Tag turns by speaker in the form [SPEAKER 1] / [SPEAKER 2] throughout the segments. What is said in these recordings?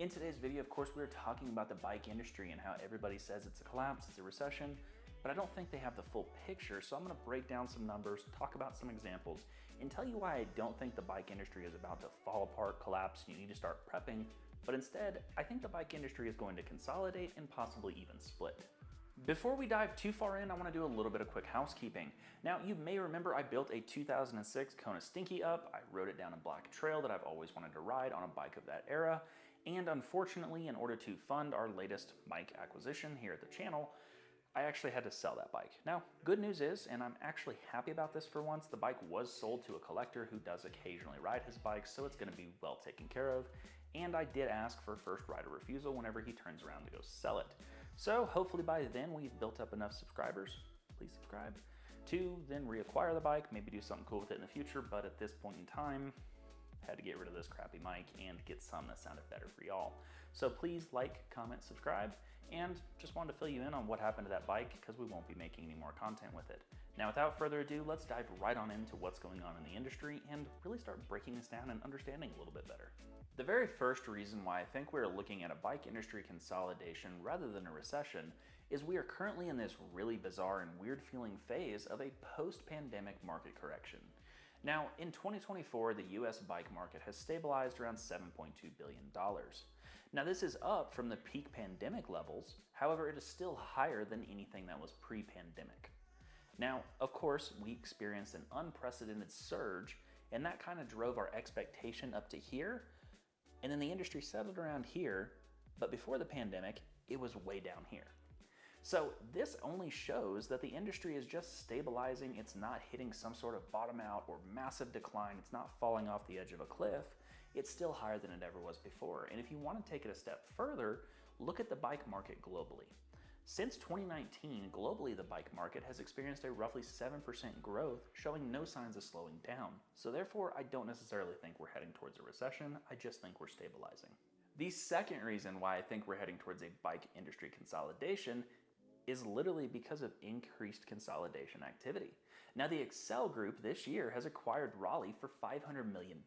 [SPEAKER 1] In today's video, of course, we're talking about the bike industry and how everybody says it's a collapse, it's a recession, but I don't think they have the full picture, so I'm gonna break down some numbers, talk about some examples, and tell you why I don't think the bike industry is about to fall apart, collapse, you need to start prepping, but instead, I think the bike industry is going to consolidate and possibly even split. Before we dive too far in, I want to do a little bit of quick housekeeping. Now, you may remember I built a 2006 Kona Stinky up. I rode it down a black trail that I've always wanted to ride on a bike of that era. And unfortunately, in order to fund our latest bike acquisition here at the channel, I actually had to sell that bike. Now, good news is, and I'm actually happy about this for once, the bike was sold to a collector who does occasionally ride his bike, so it's gonna be well taken care of. And I did ask for first right of refusal whenever he turns around to go sell it. So hopefully by then we've built up enough subscribers, please subscribe, to then reacquire the bike, maybe do something cool with it in the future, but at this point in time, had to get rid of this crappy mic and get some that sounded better for y'all. So please like, comment, subscribe, and just wanted to fill you in on what happened to that bike because we won't be making any more content with it. Now, without further ado, let's dive right on into what's going on in the industry and really start breaking this down and understanding a little bit better. The very first reason why I think we're looking at a bike industry consolidation rather than a recession is we are currently in this really bizarre and weird feeling phase of a post-pandemic market correction. Now, in 2024, the US bike market has stabilized around $7.2 billion. Now, this is up from the peak pandemic levels. However, it is still higher than anything that was pre-pandemic. Now, of course, we experienced an unprecedented surge, and that kind of drove our expectation up to here. And then the industry settled around here, but before the pandemic, it was way down here. So this only shows that the industry is just stabilizing. It's not hitting some sort of bottom out or massive decline. It's not falling off the edge of a cliff. It's still higher than it ever was before. And if you want to take it a step further, look at the bike market globally. Since 2019, globally, the bike market has experienced a roughly 7% growth, showing no signs of slowing down. So therefore, I don't necessarily think we're heading towards a recession. I just think we're stabilizing. The second reason why I think we're heading towards a bike industry consolidation is literally because of increased consolidation activity. Now, the Excel Group this year has acquired Raleigh for $500 million.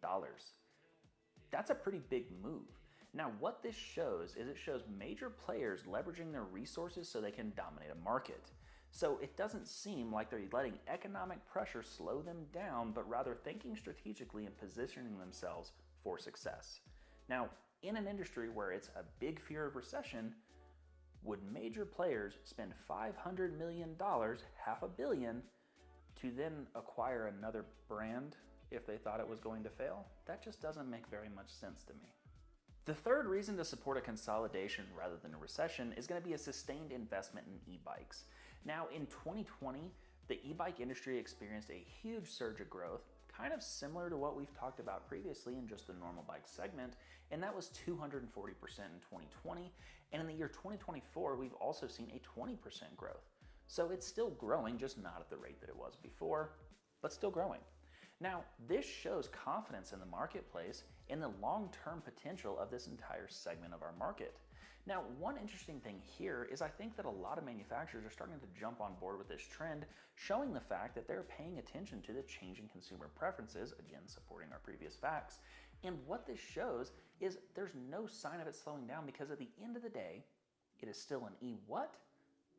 [SPEAKER 1] That's a pretty big move. Now, what this shows is it shows major players leveraging their resources so they can dominate a market. So it doesn't seem like they're letting economic pressure slow them down, but rather thinking strategically and positioning themselves for success. Now, in an industry where it's a big fear of recession, would major players spend $500 million, $500 million, to then acquire another brand if they thought it was going to fail? That just doesn't make very much sense to me. The third reason to support a consolidation rather than a recession is going to be a sustained investment in e-bikes. Now, in 2020, the e-bike industry experienced a huge surge of growth, kind of similar to what we've talked about previously in just the normal bike segment, and that was 240% in 2020, and in the year 2024, we've also seen a 20% growth. So it's still growing, just not at the rate that it was before, but still growing. Now, this shows confidence in the marketplace and the long-term potential of this entire segment of our market. Now, one interesting thing here is I think that a lot of manufacturers are starting to jump on board with this trend, showing the fact that they're paying attention to the changing consumer preferences, again, supporting our previous facts. And what this shows is there's no sign of it slowing down because at the end of the day, it is still an e-what?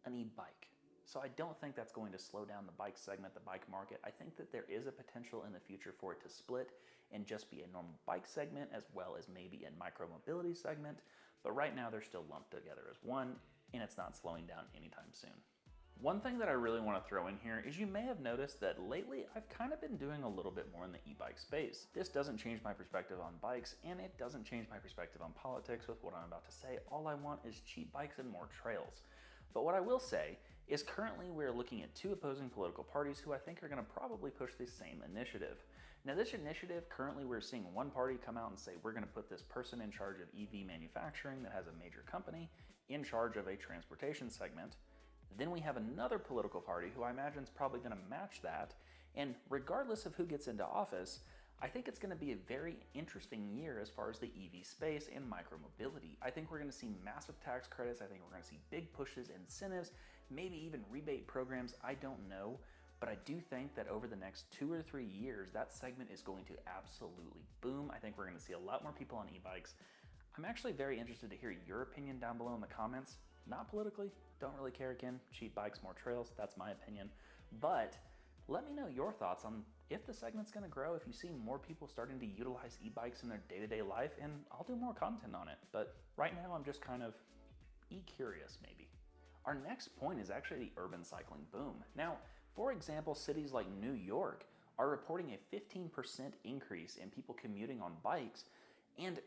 [SPEAKER 1] An e-bike. So I don't think that's going to slow down the bike segment, the bike market. I think that there is a potential in the future for it to split and just be a normal bike segment as well as maybe a micromobility segment. But right now they're still lumped together as one, and it's not slowing down anytime soon. One thing that I really want to throw in here is you may have noticed that lately I've kind of been doing a little bit more in the e-bike space. This doesn't change my perspective on bikes, and it doesn't change my perspective on politics with what I'm about to say. All I want is cheap bikes and more trails. But what I will say is currently we're looking at two opposing political parties who I think are going to probably push the same initiative. Now, this initiative, currently we're seeing one party come out and say we're going to put this person in charge of EV manufacturing that has a major company in charge of a transportation segment. Then we have another political party who I imagine is probably going to match that. And regardless of who gets into office, I think it's going to be a very interesting year as far as the EV space and micromobility. I think we're going to see massive tax credits. I think we're going to see big pushes, incentives, maybe even rebate programs. I don't know, but I do think that over the next 2 or 3 years, that segment is going to absolutely boom. I think we're going to see a lot more people on e-bikes. I'm actually very interested to hear your opinion down below in the comments. Not politically, don't really care again. Cheap bikes, more trails, that's my opinion. But let me know your thoughts on if the segment's gonna grow, if you see more people starting to utilize e-bikes in their day-to-day life, and I'll do more content on it. But right now I'm just kind of e-curious maybe. Our next point is actually the urban cycling boom. Now, for example, cities like New York are reporting a 15% increase in people commuting on bikes, and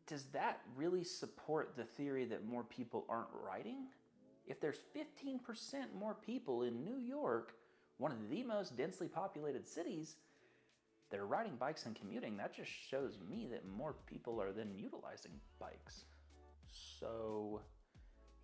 [SPEAKER 1] does that really support the theory that more people aren't riding? If there's 15% more people in New York, one of the most densely populated cities, that are riding bikes and commuting, that just shows me that more people are then utilizing bikes. So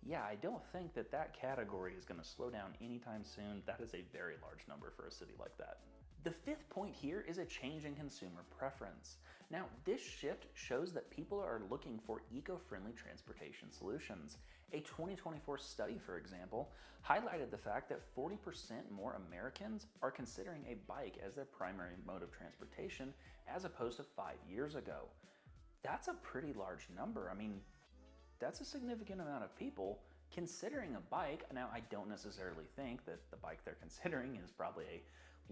[SPEAKER 1] yeah, I don't think that that category is going to slow down anytime soon. That is a very large number for a city like that. The fifth point here is a change in consumer preference. Now, this shift shows that people are looking for eco-friendly transportation solutions. A 2024 study, for example, highlighted the fact that 40% more Americans are considering a bike as their primary mode of transportation as opposed to 5 years ago. That's a pretty large number. I mean, that's a significant amount of people considering a bike. Now, I don't necessarily think that the bike they're considering is probably a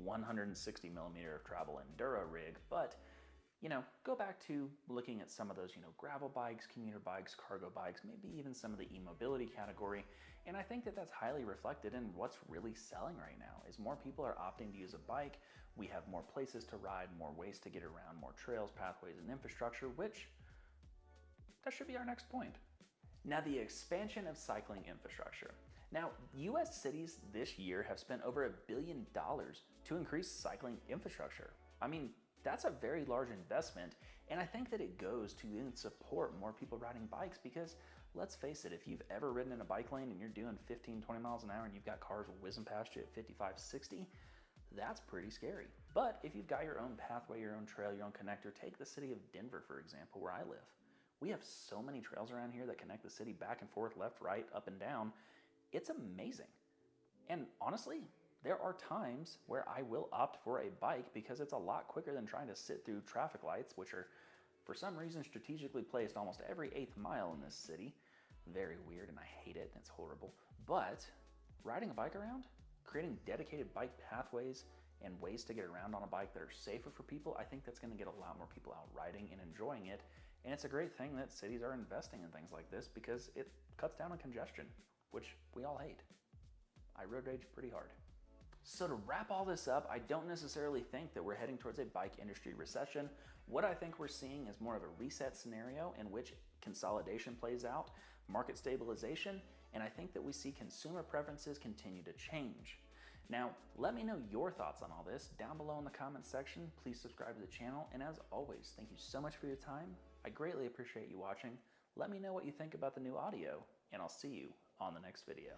[SPEAKER 1] 160 millimeter of travel enduro rig, but go back to looking at some of those, gravel bikes, commuter bikes, cargo bikes, maybe even some of the e-mobility category. And I think that that's highly reflected in what's really selling right now is more people are opting to use a bike. We have more places to ride, more ways to get around, more trails, pathways, and infrastructure, which that should be our next point. Now, the expansion of cycling infrastructure. Now, US cities this year have spent over $1 billion to increase cycling infrastructure. I mean, that's a very large investment, and I think that it goes to even support more people riding bikes because let's face it, if you've ever ridden in a bike lane and you're doing 15, 20 miles an hour and you've got cars whizzing past you at 55, 60, that's pretty scary. But if you've got your own pathway, your own trail, your own connector, take the city of Denver, for example, where I live. We have so many trails around here that connect the city back and forth, left, right, up and down. It's amazing. And honestly, there are times where I will opt for a bike because it's a lot quicker than trying to sit through traffic lights, which are for some reason strategically placed almost every 8th mile in this city. Very weird, and I hate it, and it's horrible. But riding a bike around, creating dedicated bike pathways and ways to get around on a bike that are safer for people, I think that's going to get a lot more people out riding and enjoying it. And it's a great thing that cities are investing in things like this because it cuts down on congestion, which we all hate. I road rage pretty hard. So to wrap all this up, I don't necessarily think that we're heading towards a bike industry recession. What I think we're seeing is more of a reset scenario in which consolidation plays out, market stabilization, and I think that we see consumer preferences continue to change. Now, let me know your thoughts on all this down below in the comments section. Please subscribe to the channel, and as always, thank you so much for your time. I greatly appreciate you watching. Let me know what you think about the new audio, and I'll see you on the next video.